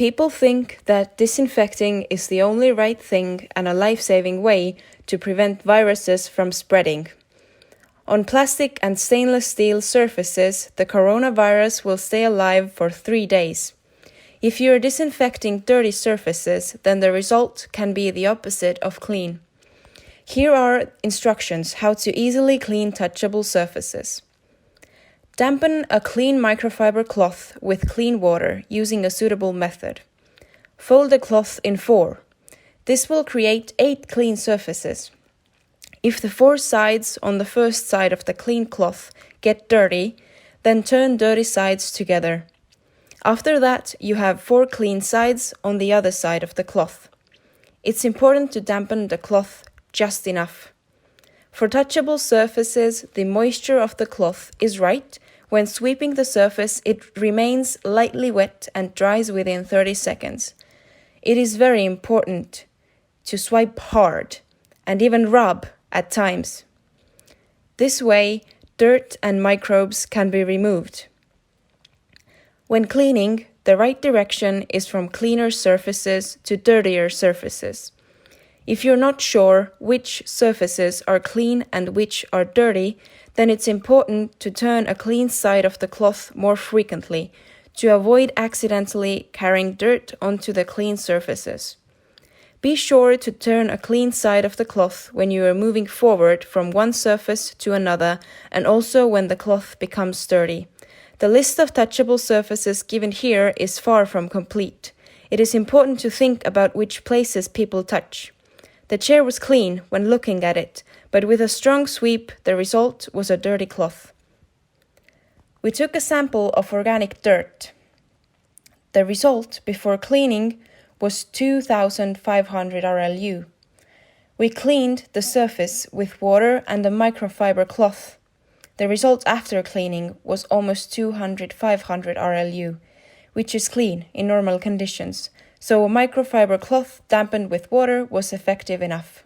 People think that disinfecting is the only right thing and a life-saving way to prevent viruses from spreading. On plastic and stainless steel surfaces, the coronavirus will stay alive for 3 days. If you are disinfecting dirty surfaces, then the result can be the opposite of clean. Here are instructions how to easily clean touchable surfaces. Dampen a clean microfiber cloth with clean water using a suitable method. Fold the cloth in 4. This will create 8 clean surfaces. If the 4 sides on the first side of the clean cloth get dirty, then turn dirty sides together. After that, you have 4 clean sides on the other side of the cloth. It's important to dampen the cloth just enough. For touchable surfaces, the moisture of the cloth is right. When sweeping the surface, it remains lightly wet and dries within 30 seconds. It is very important to swipe hard and even rub at times. This way, dirt and microbes can be removed. When cleaning, the right direction is from cleaner surfaces to dirtier surfaces. If you're not sure which surfaces are clean and which are dirty, then it's important to turn a clean side of the cloth more frequently to avoid accidentally carrying dirt onto the clean surfaces. Be sure to turn a clean side of the cloth when you are moving forward from one surface to another and also when the cloth becomes dirty. The list of touchable surfaces given here is far from complete. It is important to think about which places people touch. The chair was clean when looking at it, but with a strong sweep, the result was a dirty cloth. We took a sample of organic dirt. The result before cleaning was 2,500 RLU. We cleaned the surface with water and a microfiber cloth. The result after cleaning was almost 500 RLU, which is clean in normal conditions, so a microfiber cloth dampened with water was effective enough.